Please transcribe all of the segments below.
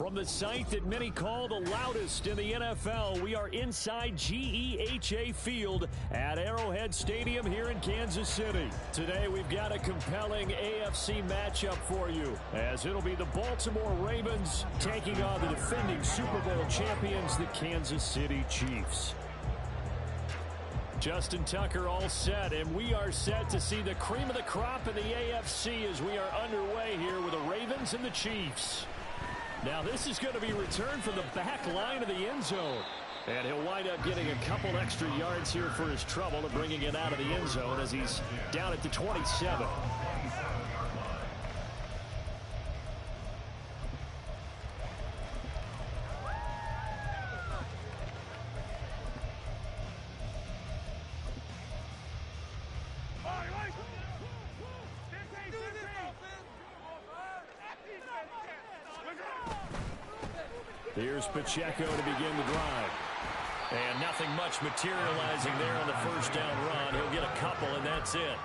From the site that many call the loudest in the NFL, we are inside GEHA Field at Arrowhead Stadium here in Kansas City. Today we've got a compelling AFC matchup for you, as it'll be the Baltimore Ravens taking on the defending Super Bowl champions, the Kansas City Chiefs. Justin Tucker all set, and we are set to see the cream of the crop in the AFC as we are underway here with the Ravens and the Chiefs. Now this is going to be returned from the back line of the end zone. And he'll wind up getting a couple extra yards here for his trouble and bringing it out of the end zone as he's down at the 27. Here's Pacheco to begin the drive. And nothing much materializing there on the first down run. He'll get a couple, and that's it.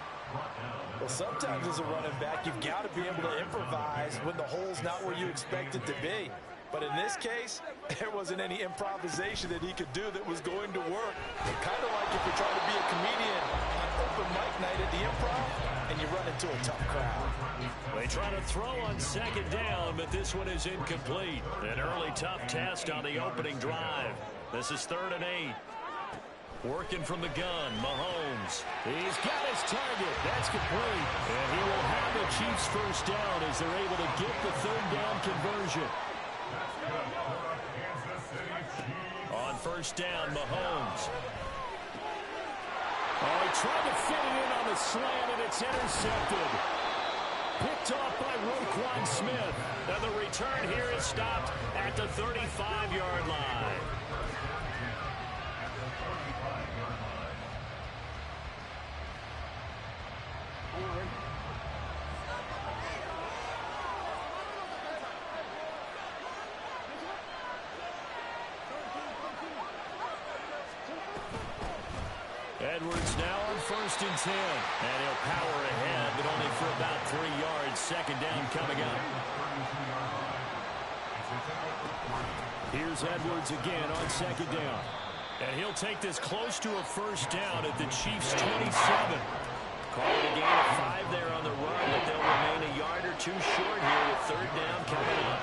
Well, sometimes as a running back, you've got to be able to improvise when the hole's not where you expect it to be. But in this case, there wasn't any improvisation that he could do that was going to work. Kind of like if you're trying to be a comedian on open mic night at the Improv and you run into a tough crowd. They try to throw on second down, but this one is incomplete. An early tough test on the opening drive. This is 3rd and 8. Working from the gun, Mahomes. He's got his target. That's complete. And he will have the Chiefs first down as they're able to get the 3rd down conversion. On first down, Mahomes. Oh, he tried to fit it in on the slant, and it's intercepted. Picked off by Roquan Smith. And the return here is stopped at the 35-yard line. Edwards now on 1st and 10. And he'll power ahead, but only for about 3 yards. Second down coming up. Here's Edwards again on second down. And he'll take this close to a first down at the Chiefs' 27. Call it a gain of 5 there on the run, but they'll remain a yard or 2 short here with 3rd down coming up.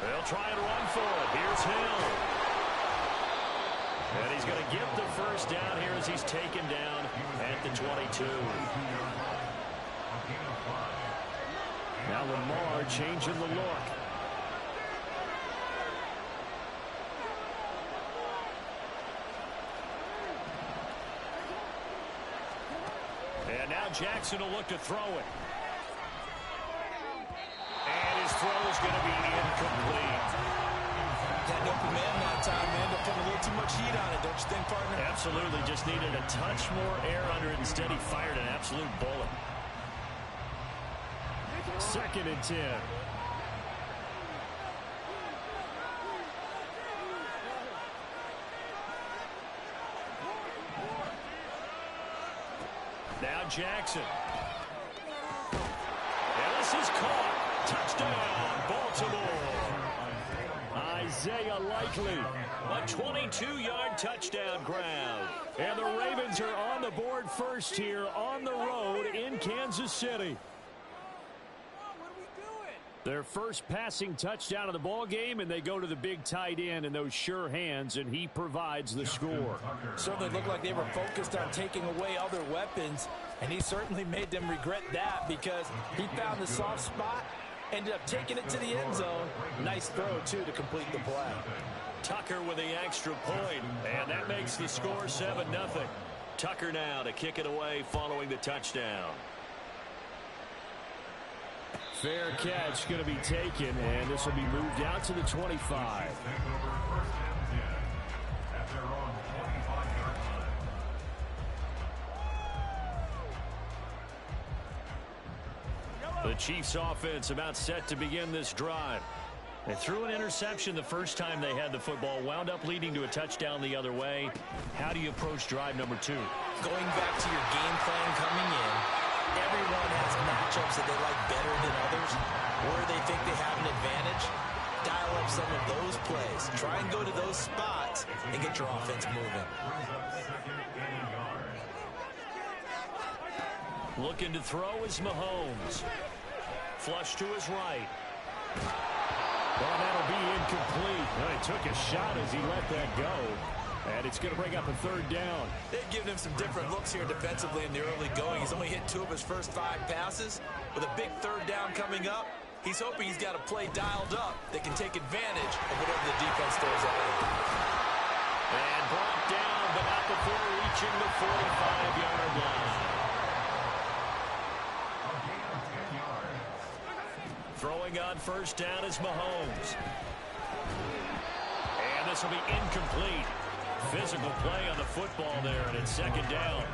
They'll try and run for it. Here's Hill. And he's going to get the first down here as he's taken down at the 22. Now Lamar changing the look. And now Jackson will look to throw it. And his throw is going to be incomplete. That open man that time, man, they're putting a little too much heat on it, don't you think, partner? Absolutely. Just needed a touch more air under it. Instead, he fired an absolute bullet. 2nd and 10. Now Jackson. And this is caught. Touchdown, Baltimore. Isaiah Likely, a 22-yard touchdown grab. And the Ravens are on the board first here on the road in Kansas City. Their first passing touchdown of the ball game, and they go to the big tight end in those sure hands, and he provides the score. Certainly looked like they were focused on taking away other weapons, and he certainly made them regret that because he found the soft spot, ended up taking it to the end zone. Nice throw, too, to complete the play. Tucker with the extra point, and that makes the score 7-0. Tucker now to kick it away following the touchdown. Fair catch going to be taken, and this will be moved out to the 25. The Chiefs offense about set to begin this drive. They threw an interception the first time they had the football, wound up leading to a touchdown the other way. How do you approach drive number 2? Going back to your game plan coming in, Everyone has matchups that they like better than others, where they think they have an advantage. Dial up some of those plays. Try and go to those spots and get your offense moving. Looking to throw is Mahomes. Flush to his right. Well, that'll be incomplete. Well, he took a shot as he let that go. And it's going to bring up a third down. They've given him some different looks here defensively in the early going. He's only hit 2 of his first 5 passes. With a big third down coming up, he's hoping he's got a play dialed up that can take advantage of whatever the defense throws at him. And brought down, but not before reaching the 45-yard line. Throwing on first down is Mahomes. And this will be incomplete. Physical play on the football there, and it's second down.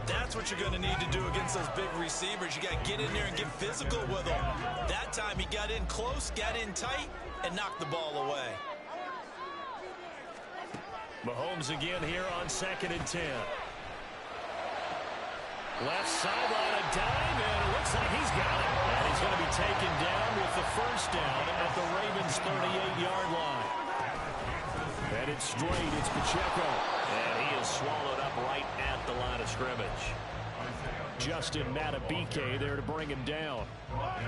That's what you're going to need to do against those big receivers. You got to get in there and get physical with them. That time he got in close, got in tight, and knocked the ball away. Mahomes again here on 2nd and 10. Left sideline, a dime, and it looks like he's got it. And he's going to be taken down with the first down at the Ravens' 38-yard line. And it's straight, it's Pacheco. And he is swallowed up right at the line of scrimmage. Justin Matabike there to bring him down.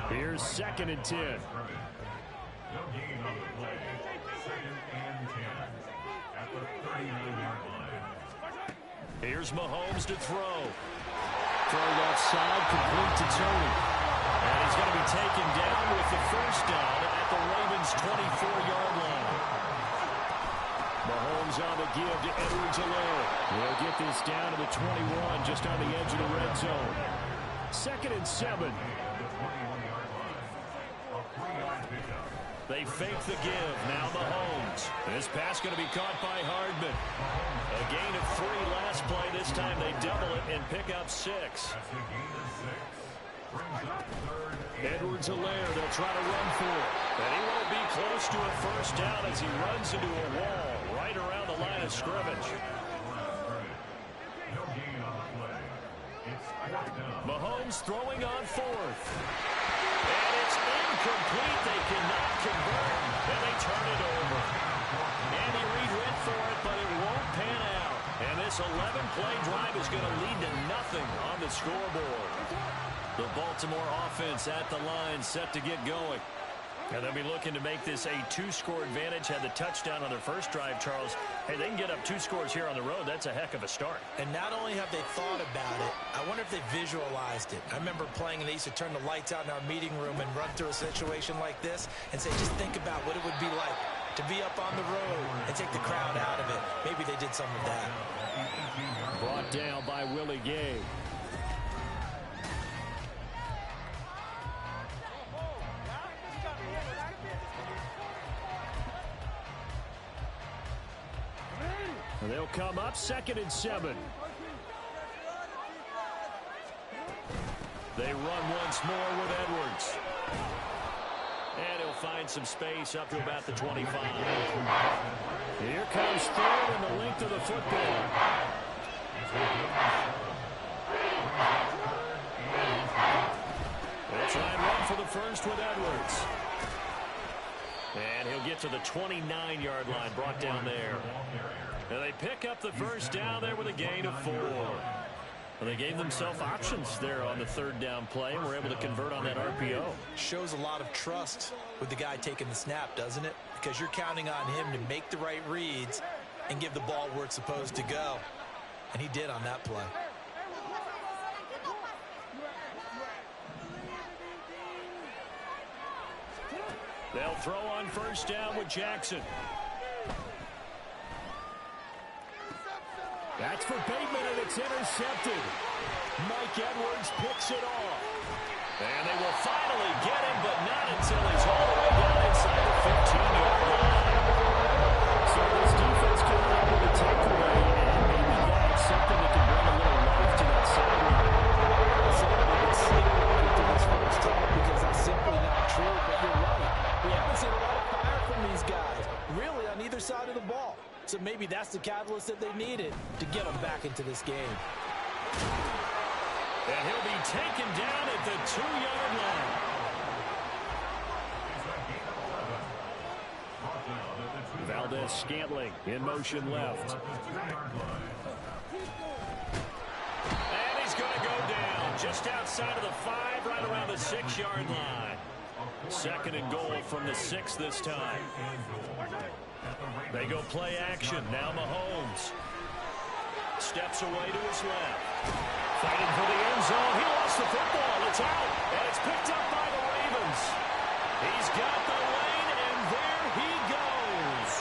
Here's 2nd and 10. Here's Mahomes to throw. Throw outside, complete to Tony. And he's going to be taken down with the first down at the Ravens' 24-yard line. Mahomes on the give to Edwards-Helaire. He'll get this down to the 21, just on the edge of the red zone. 2nd and 7. They fake the give. Now Mahomes. This pass going to be caught by Hardman. A gain of 3 last play. This time they double it and pick up 6. Edwards-Helaire, they'll try to run for it. And he won't be close to a first down as he runs into a wall right around the line of scrimmage. Mahomes throwing on 4th. And it's incomplete. They cannot convert. And they turn it over. Andy Reid went for it, but it won't pan out. And this 11-play drive is going to lead to nothing on the scoreboard. The Baltimore offense at the line, set to get going. And they'll be looking to make this a 2-score advantage. Had the touchdown on their first drive, Charles. Hey, they can get up 2 scores here on the road. That's a heck of a start. And not only have they thought about it, I wonder if they visualized it. I remember playing, and they used to turn the lights out in our meeting room and run through a situation like this and say, just think about what it would be like to be up on the road and take the crowd out of it. Maybe they did some of that. Brought down by Willie Gay. They'll come up 2nd and 7. They run once more with Edwards. And he'll find some space up to about the 25. Here comes 3rd and the length of the football. They'll try and run for the first with Edwards. And he'll get to the 29-yard line, brought down there. And they pick up the first down there with a gain of 4. Well, they gave themselves options there on the 3rd down play and were able to convert on that RPO. Shows a lot of trust with the guy taking the snap, doesn't it? Because you're counting on him to make the right reads and give the ball where it's supposed to go. And he did on that play. They'll throw on first down with Jackson. That's for Bateman, and it's intercepted. Mike Edwards picks it off. And they will finally get him, but not until he's all the way down inside the 15-yard line. So this defense coming up with a takeaway, and maybe that's something that can bring a little life to that sideline. Somebody would sleep into this first time because that's simply not true, but you're right. We haven't seen a lot of fire from these guys, really on either side of the ball. So maybe that's the catalyst that they needed to get them back into this game. And he'll be taken down at the 2-yard line. Valdez-Scantling in motion left. And he's going to go down just outside of the 5, right around the 6-yard line. 2nd and goal from the 6 this time. They go play action. Now Mahomes steps away to his left. Fighting for the end zone. He lost the football. It's out. And it's picked up by the Ravens. He's got the lane, and there he goes.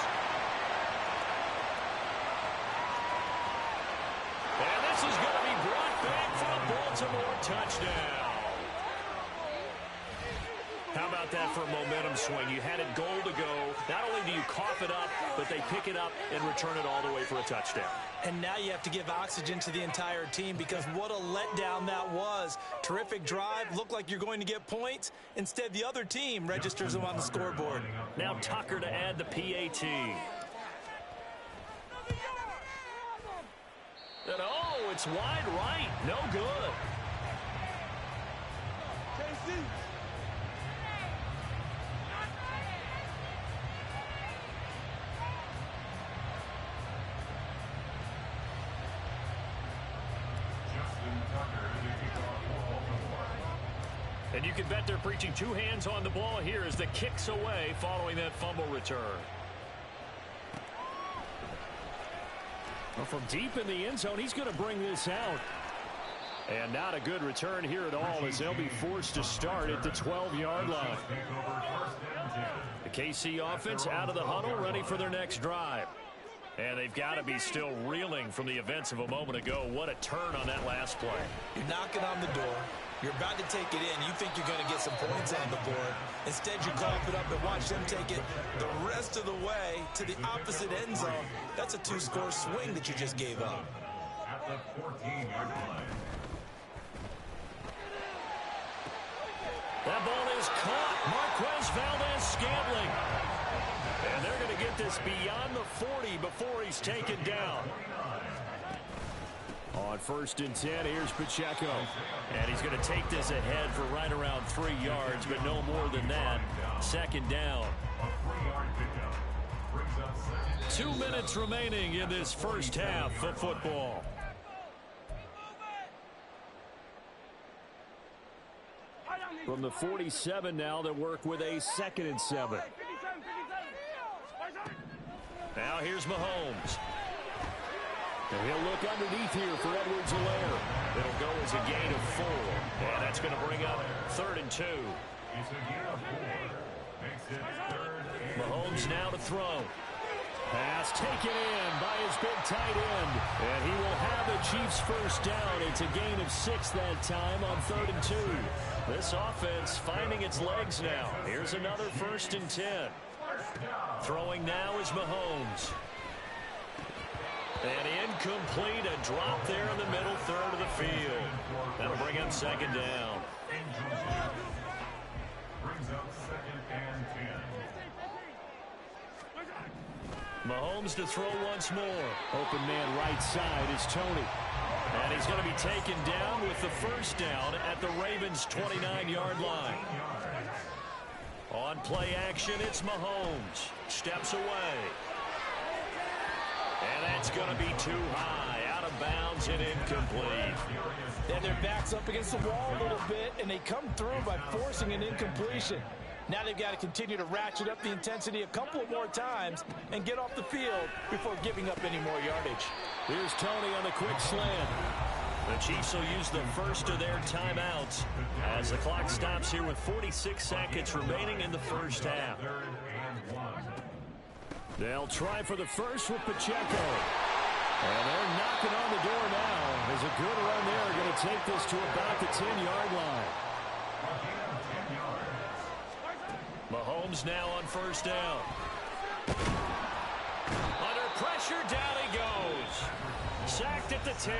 And this is going to be brought back for the Baltimore touchdown. How about that for a momentum swing? You had it goal to go. Not only do you cough it up, but they pick it up and return it all the way for a touchdown. And now you have to give oxygen to the entire team because what a letdown that was. Terrific drive. Looked like you're going to get points. Instead, the other team registers them on the scoreboard. Now Tucker to add the PAT. And oh, it's wide right. No good. And you can bet they're preaching 2 hands on the ball here as the kick's away following that fumble return. Well, from deep in the end zone, he's going to bring this out. And not a good return here at all as they'll be forced to start at the 12-yard line. The KC offense out of the huddle, ready for their next drive. And they've got to be still reeling from the events of a moment ago. What a turn on that last play. You're knocking on the door. You're about to take it in. You think you're going to get some points on the board. Instead, you cough it up and watch them take it the rest of the way to the opposite end zone. That's a 2-score swing that you just gave up. At the 14-yard line. That ball is caught. Marquez Valdez-Scantling. And they're going to get this beyond the 40 before he's taken down. On 1st and 10, here's Pacheco. And he's going to take this ahead for right around 3 yards, but no more than that. 2nd down. 2 minutes remaining in this first half of football. From the 47 now, they work with a 2nd and 7. Now here's Mahomes. And he'll look underneath here for Edwards-Helaire. It'll go as a gain of 4. And that's going to bring up 3rd and 2. Mahomes now to throw. Pass taken in by his big tight end. And he will have the Chiefs first down. It's a gain of 6 that time on 3rd and 2. This offense finding its legs now. Here's another 1st and 10. Throwing now is Mahomes. And incomplete, a drop there in the middle 3rd of the field. That'll bring up 2nd down. Brings up 2nd and 10. Mahomes to throw once more. Open man right side is Tony. And he's going to be taken down with the first down at the Ravens' 29-yard line. On play action, it's Mahomes. Steps away. And that's going to be too high, out of bounds and incomplete. Then their back's up against the wall a little bit, and they come through by forcing an incompletion. Now they've got to continue to ratchet up the intensity a couple of more times and get off the field before giving up any more yardage. Here's Tony on the quick slant. The Chiefs will use the first of their timeouts as the clock stops here with 46 seconds remaining in the first half. They'll try for the first with Pacheco. And they're knocking on the door now. There's a good run there. Going to take this to about the 10-yard line. Mahomes now on first down. Under pressure, down he goes. Sacked at the 10.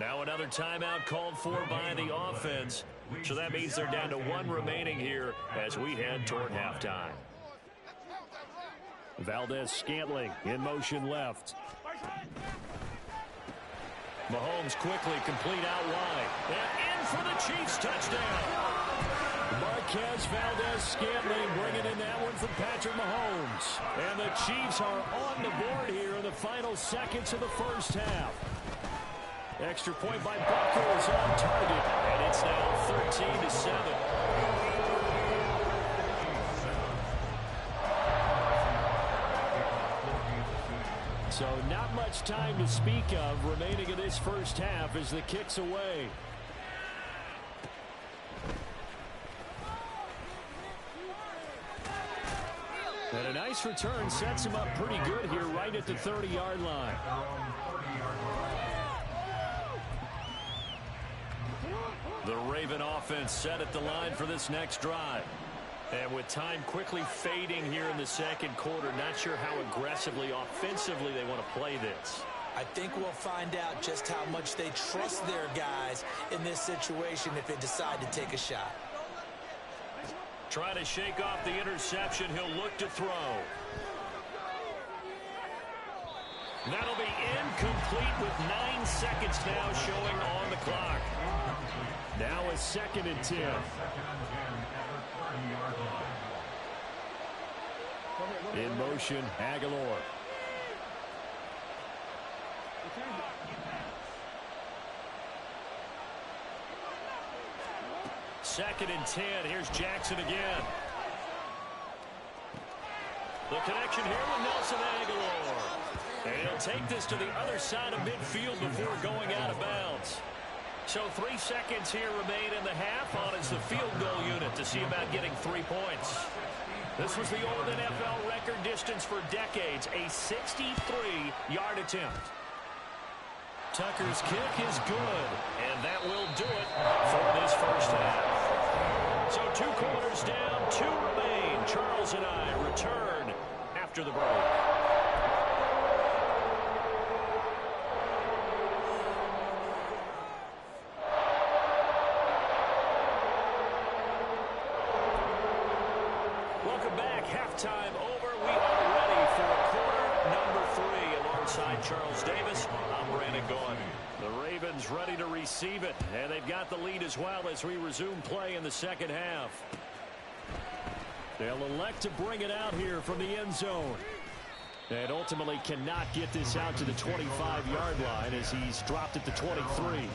Now another timeout called for by the offense. So that means they're down to 1 remaining here as we head toward halftime. Valdez-Scantling in motion left. Mahomes quickly complete out wide. And in for the Chiefs touchdown. Marquez Valdez-Scantling bringing in that one from Patrick Mahomes. And the Chiefs are on the board here in the final seconds of the first half. Extra point by Bucker is on target. And it's now 13-7. So not much time to speak of remaining in this first half as the kick's away. And a nice return sets him up pretty good here right at the 30-yard line. The Raven offense set at the line for this next drive. And with time quickly fading here in the second quarter, not sure how aggressively, offensively they want to play this. I think we'll find out just how much they trust their guys in this situation if they decide to take a shot. Trying to shake off the interception. He'll look to throw. That'll be incomplete with 9 seconds now showing on the clock. Now a 2nd and 10. In motion, Aguilar. Second and 10. Here's Jackson again. The connection here with Nelson Aguilar. And he'll take this to the other side of midfield before going out of bounds. So 3 seconds here remain in the half on as the field goal unit to see about getting 3 points. This was the old NFL record distance for decades, a 63-yard attempt. Tucker's kick is good, and that will do it for this first half. So 2 quarters down, 2 remain. Charles and I return after the break. Halftime over. We are ready for quarter number 3 alongside Charles Davis. I'm Brandon Gaudin. The Ravens ready to receive it, and they've got the lead as well as we resume play in the second half. They'll elect to bring it out here from the end zone. And ultimately cannot get this out to the 25-yard line as he's dropped at the 23.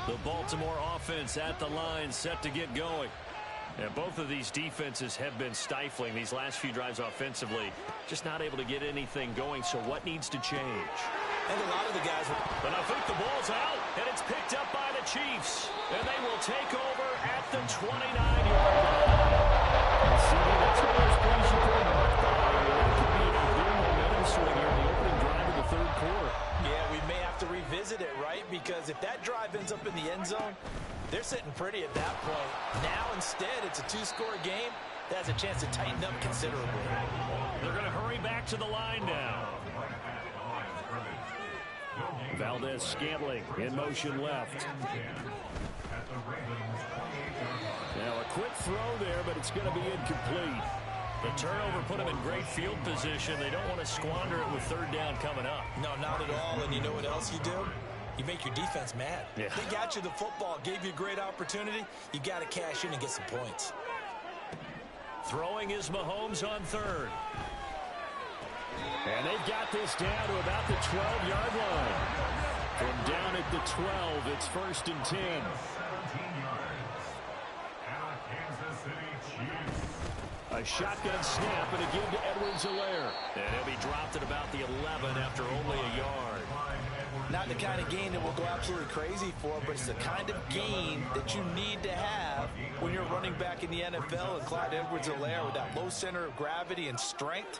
The Baltimore offense at the line set to get going. And both of these defenses have been stifling these last few drives offensively. Just not able to get anything going. So what needs to change? And a lot of the guys... But I think the ball's out, and it's picked up by the Chiefs. And they will take over at the 29-yard line. See, that's one of those plays you put them up by. That could be a big momentum swing here in the opening drive of the third quarter. Yeah, we may have to revisit it, right? Because if that drive ends up in the end zone, they're sitting pretty at that point. Now, instead, it's a 2-score game. That has a chance to tighten up considerably. They're going to hurry back to the line now. Valdez-Scantling in motion left. Now a quick throw there, but it's going to be incomplete. The turnover put them in great field position. They don't want to squander it with 3rd down coming up. No, not at all. And you know what else you do? You make your defense mad. Yeah. They got you the football, gave you a great opportunity. You got to cash in and get some points. Throwing is Mahomes on 3rd. And they've got this down to about the 12-yard line. From down at the 12, it's 1st and 10. A shotgun snap and a give to Edwards-Helaire. And he'll be dropped at about the 11 after only a yard. Not the kind of gain that we'll go absolutely crazy for, but it's the kind of gain that you need to have when you're running back in the NFL. And Clyde Edwards-Helaire, with that low center of gravity and strength,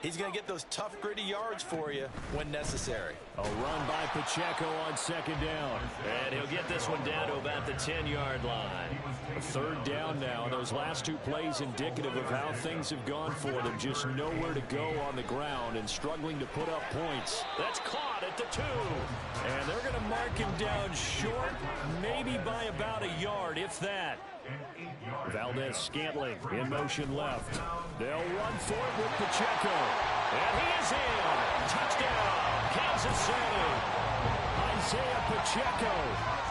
he's going to get those tough, gritty yards for you when necessary. A run by Pacheco on 2nd down. And he'll get this one down to about the 10-yard line. 3rd down now. Those last 2 plays indicative of how things have gone for them. Just nowhere to go on the ground and struggling to put up points. That's caught at the 2. And they're going to mark him down short, maybe by about a yard, if that. and 8 yards. Valdez-Scantling in motion left. They'll run for it with Pacheco. And he is in. Touchdown, Kansas City. Isaiah Pacheco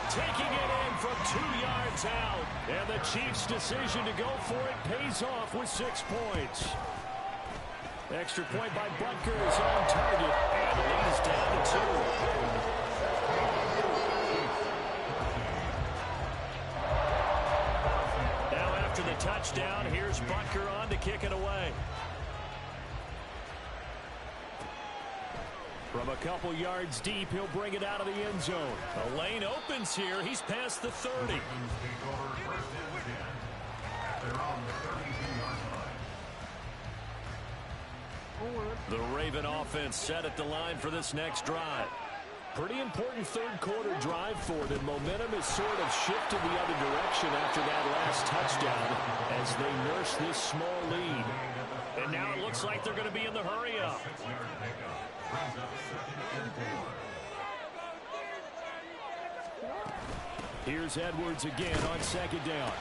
taking it in from 2 yards out. And the Chiefs' decision to go for it pays off with 6 points. Extra point by Butker is on target. And the lead is down to 2. After the touchdown, here's Butker on to kick it away. From a couple yards deep, he'll bring it out of the end zone. The lane opens here. He's past the 30. The Raven offense set at the line for this next drive. Pretty important third quarter drive for them. Momentum has sort of shifted the other direction after that last touchdown as they nurse this small lead. And now it looks like they're going to be in the hurry up. Here's Edwards again on second down.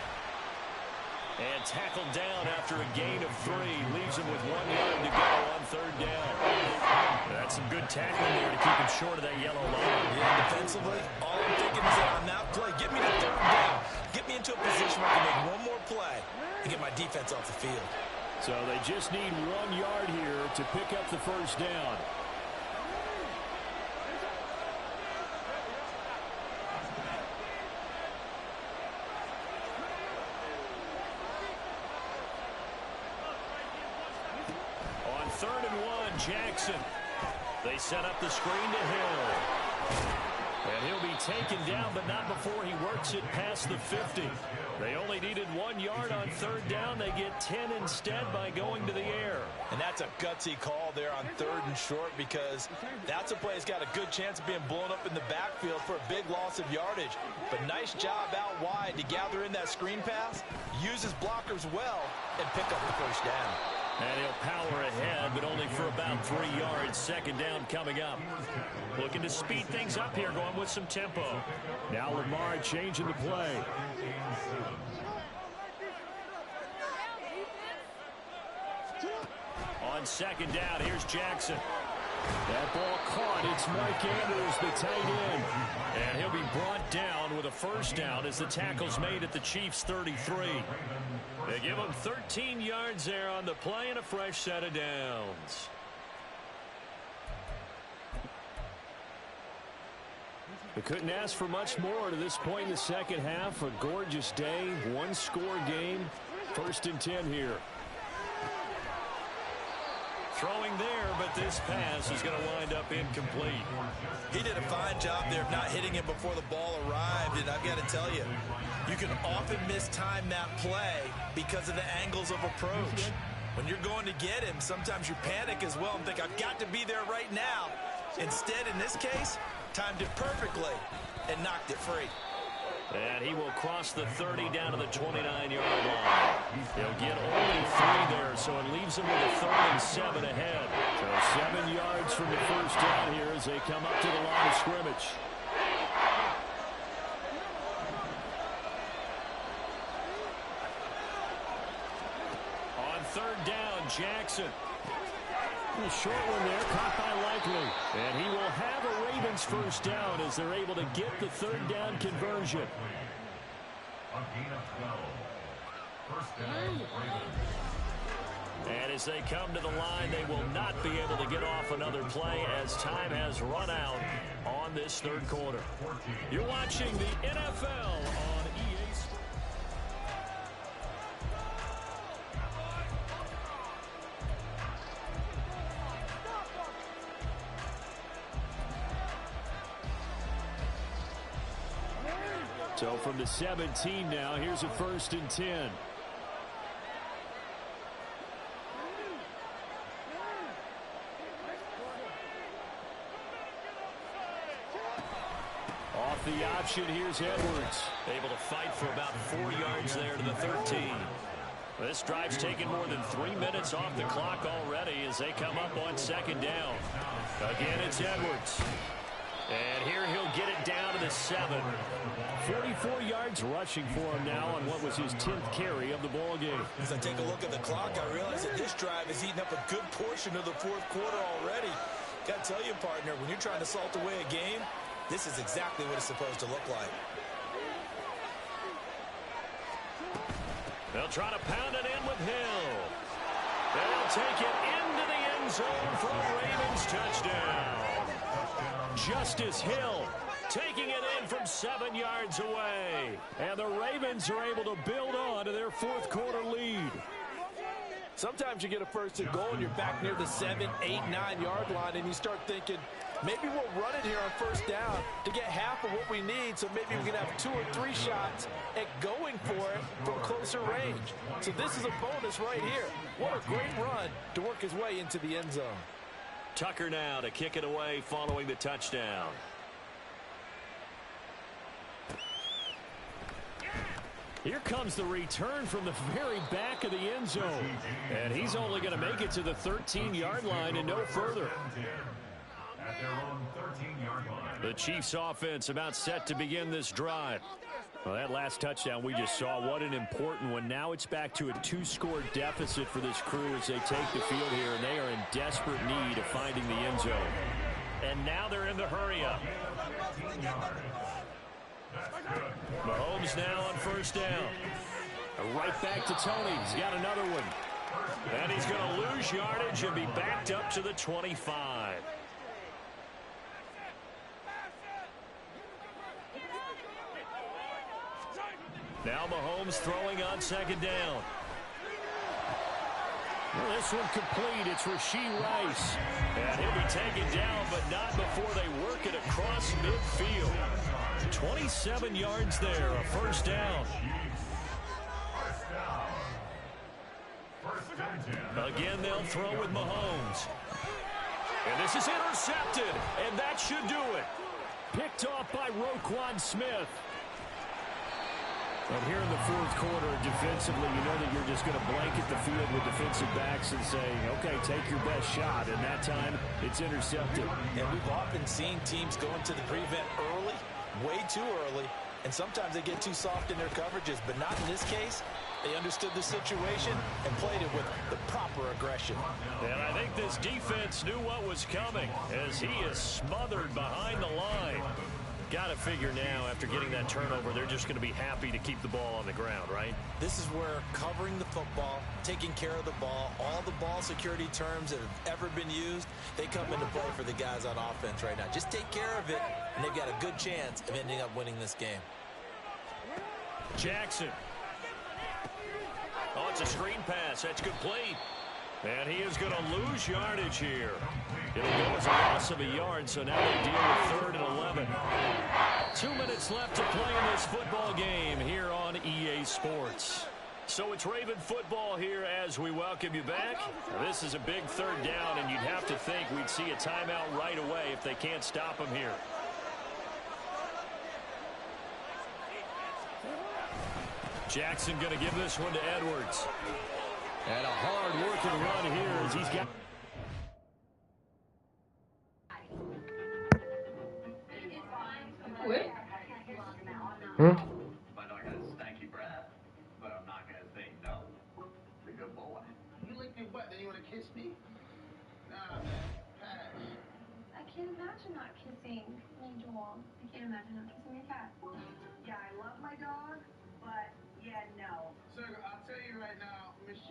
And tackled down after a gain of 3. Leaves him with 1 yard to go on third down. That's some good tackling there to keep him short of that yellow line. Yeah, defensively, all I'm thinking is that on that play, get me to third down. Get me into a position where I can make one more play and get my defense off the field. So they just need 1 yard here to pick up the first down. Third and 1, Jackson. They set up the screen to Hill. And he'll be taken down, but not before he works it past the 50. They only needed 1 yard on third down. They get 10 instead by going to the air. And that's a gutsy call there on third and short because that's a play that's got a good chance of being blown up in the backfield for a big loss of yardage. But nice job out wide to gather in that screen pass, use his blockers well, and pick up the first down. And he'll power ahead, but only for about 3 yards. Second down coming up. Looking to speed things up here, going with some tempo. Now Lamar changing the play. On second down, here's Jackson. That ball caught. It's Mike Andrews, the tight end. And he'll be brought down with a first down as the tackle's made at the Chiefs' 33. They give him 13 yards there on the play and a fresh set of downs. We couldn't ask for much more to this point in the second half. A gorgeous day, one-score game. First and 10 here. Throwing there, but this pass is going to wind up incomplete. He did a fine job there of not hitting him before the ball arrived, and I've got to tell you, you can often mistime that play because of the angles of approach. When you're going to get him, sometimes you panic as well and think, I've got to be there right now. Instead, in this case, timed it perfectly and knocked it free. And he will cross the 30 down to the 29-yard line. He'll get only 3 there, so it leaves him with a 3rd and 7 ahead. So 7 yards from the first down here as they come up to the line of scrimmage. On third down, Jackson. A short one there, caught by Likely. And he will have a Ravens first down as they're able to get the third down conversion. A gain of 12. First down, Ravens. And as they come to the line, they will not be able to get off another play as time has run out on this third quarter. You're watching the NFL on EA Sports. So from the 17 now, here's a 1st and 10. Off the option, here's Edwards. Able to fight for about 4 yards there to the 13. This drive's taken more than 3 minutes off the clock already as they come up on second down. Again, it's Edwards. And here he'll get it down to the 7. 44 yards rushing for him now on what was his 10th carry of the ball game. As I take a look at the clock, I realize that this drive has eaten up a good portion of the fourth quarter already. Got to tell you, partner, when you're trying to salt away a game, this is exactly what it's supposed to look like. They'll try to pound it in with Hill. They'll take it into the end zone for a Ravens touchdown. Justice Hill taking it in from 7 yards away. And the Ravens are able to build on to their fourth quarter lead. Sometimes you get a first and goal and you're back near the 7, 8, 9-yard line and you start thinking, maybe we'll run it here on first down to get half of what we need, so maybe we can have 2 or 3 shots at going for it from closer range. So this is a bonus right here. What a great run to work his way into the end zone. Tucker now to kick it away following the touchdown. Here comes the return from the very back of the end zone. And he's only going to make it to the 13-yard line and no further. At their own 13-yard line. The Chiefs offense about set to begin this drive. Well, that last touchdown we just saw, what an important one. Now it's back to a 2-score deficit for this crew as they take the field here, and they are in desperate need of finding the end zone. And now they're in the hurry-up. Mahomes now on first down. Right back to Tony. He's got another one. And he's going to lose yardage and be backed up to the 25. Now Mahomes throwing on second down. Well, this one complete. It's Rashee Rice. And he'll be taken down, but not before they work it across midfield. 27 yards there, a first down. Again, they'll throw with Mahomes. And this is intercepted, and that should do it. Picked off by Roquan Smith. And here in the fourth quarter, defensively, you know that you're just going to blanket the field with defensive backs and say, okay, take your best shot. And that time, it's intercepted. And we've often seen teams go into the prevent early, way too early, and sometimes they get too soft in their coverages, but not in this case. They understood the situation and played it with the proper aggression. And I think this defense knew what was coming as he is smothered behind the line. Got to figure now, after getting that turnover, they're just going to be happy to keep the ball on the ground, right? This is where covering the football, taking care of the ball, all the ball security terms that have ever been used, they come into play for the guys on offense right now. Just take care of it, and they've got a good chance of ending up winning this game. Jackson. Oh, it's a screen pass. That's complete. And he is going to lose yardage here. It'll go as a loss of a yard, so now they deal with 3rd and 11. 2 minutes left to play in this football game here on EA Sports. So it's Raven football here as we welcome you back. This is a big 3rd down, and you'd have to think we'd see a timeout right away if they can't stop him here. Jackson going to give this one to Edwards. And a hard-working run here as he's got... What? I'm not going to stank your breath, but I'm not going to say no. You're a good boy. You lick your butt, then you want to kiss me? Nah, man. Pass. I can't imagine not kissing Joel. I can't imagine not kissing your cat. Yeah, I love my dog, but yeah, no. Sir, I'll tell you right now, Michelle.